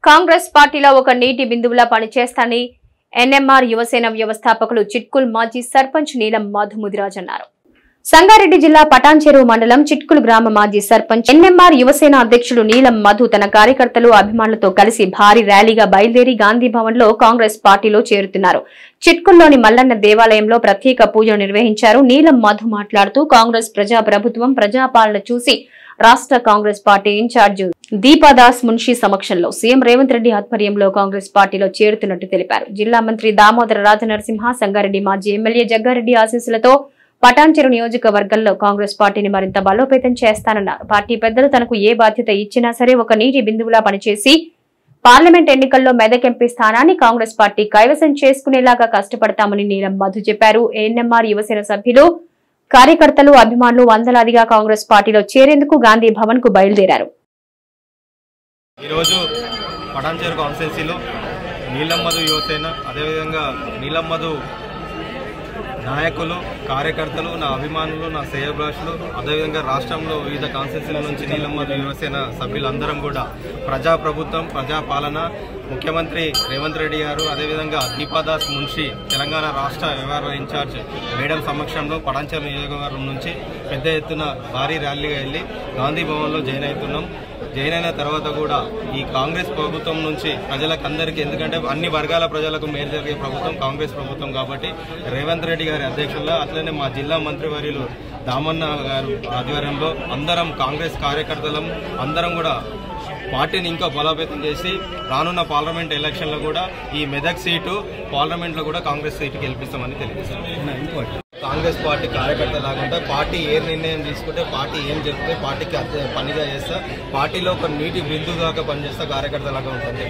కాంగ్రెస్ పార్టీలో ఒక నీటి బిందువులా పనిచేస్తానని ఎన్ఎంఆర్ యువసేన వ్యవస్థాపకులు చిట్కుల్ మాజీ సర్పంచ్ నీలం మధు ముదిరాజ్ అన్నారు. సంగారెడ్డి జిల్లా పటాన్చెరువు మండలం చిట్కుల్ గ్రామ మాజీ సర్పంచ్ ఎన్ఎంఆర్ యువసేన అధ్యక్షుడు నీలం మధు తన కార్యకర్తలు అభిమానులతో కలిసి భారీ ర్యాలీగా బయలుదేరి గాంధీ భవన్ లో కాంగ్రెస్ పార్టీలో చేరుతున్నారు. చిట్కుల్లోని మల్లన్న దేవాలయంలో ప్రత్యేక పూజలు నిర్వహించారు. నీలం మధు మాట్లాడుతూ కాంగ్రెస్ ప్రజాప్రభుత్వం ప్రజాపాలన చూసి రాష్ట్ర కాంగ్రెస్ పార్టీ ఇన్ఛార్జ్ దీపాదాస్ మున్షి సమక్షంలో సీఎం రేవంత్ రెడ్డి ఆధ్వర్యంలో కాంగ్రెస్ పార్టీలో చేరుతున్నట్టు తెలిపారు. జిల్లా మంత్రి దామోదర రాజనరసింహ, సంగారెడ్డి మాజీ ఎమ్మెల్యే జగ్గారెడ్డి ఆశీస్సులతో పటాన్చెరు నియోజకవర్గంలో కాంగ్రెస్ పార్టీని మరింత బలోపేతం చేస్తానన్నారు. పార్టీ పెద్దలు తనకు ఏ బాధ్యత ఇచ్చినా సరే ఒక నీటి బిందువులా పనిచేసి పార్లమెంట్ ఎన్నికల్లో మెదక్ ఎంపీ స్థానాన్ని కాంగ్రెస్ పార్టీ కైవసం చేసుకునేలాగా కష్టపడతామని నీలం మధు చెప్పారు. ఎన్ఎంఆర్ యువసేన సభ్యులు, కార్యకర్తలు, అభిమానులు వందలాదిగా కాంగ్రెస్ పార్టీలో చేరేందుకు గాంధీ భవన్ కు బయలుదేరారు. ఈరోజు పటాన్చెరు కాన్స్టిట్యున్సీలో నీలం మధు యువసేన, అదేవిధంగా నీలం మధు నాయకులు, కార్యకర్తలు, నా అభిమానులు, నా శ్రేయోభిలాషులు, అదేవిధంగా రాష్ట్రంలో వివిధ కాన్స్టిట్యున్సీల నుంచి నీలం మధు యువసేన సభ్యులందరం కూడా ప్రజాప్రభుత్వం, ప్రజాపాలన, ముఖ్యమంత్రి రేవంత్ రెడ్డి గారు, అదేవిధంగా దీపాదాస్ మున్షి తెలంగాణ రాష్ట్ర వ్యవహార ఇన్ఛార్జ్ మేడం సమక్షంలో పటాన్చెరు నియోజకవర్గం నుంచి పెద్ద ఎత్తున భారీ ర్యాలీగా వెళ్లి గాంధీ భవన్లో జాయిన్ అవుతున్నాం. జాయిన్ అయిన తర్వాత కూడా ఈ కాంగ్రెస్ ప్రభుత్వం నుంచి ప్రజలకందరికీ, ఎందుకంటే అన్ని వర్గాల ప్రజలకు మేలు జరిగే ప్రభుత్వం కాంగ్రెస్ ప్రభుత్వం కాబట్టి రేవంత్ రెడ్డి గారి అధ్యక్షుల్లో, అట్లనే మా జిల్లా మంత్రివర్యులు దామన్న గారు ఆధ్వర్యంలో అందరం కాంగ్రెస్ కార్యకర్తలం అందరం కూడా పార్టీని ఇంకా బలోపేతం చేసి రానున్న పార్లమెంట్ ఎలక్షన్లో కూడా ఈ మెదక్ సీటు పార్లమెంట్లో కూడా కాంగ్రెస్ సీటు గెలిపిస్తామని తెలియజేస్తాం. కాంగ్రెస్ పార్టీ కార్యకర్త లాగా పార్టీ ఏ నిర్ణయం తీసుకుంటే, పార్టీ ఏం చెప్తే పార్టీకి పనిగా చేస్తా, పార్టీలో ఒక నీటి బిందువు దాకా పనిచేస్తా, కార్యకర్త లాగా ఉంటుంది.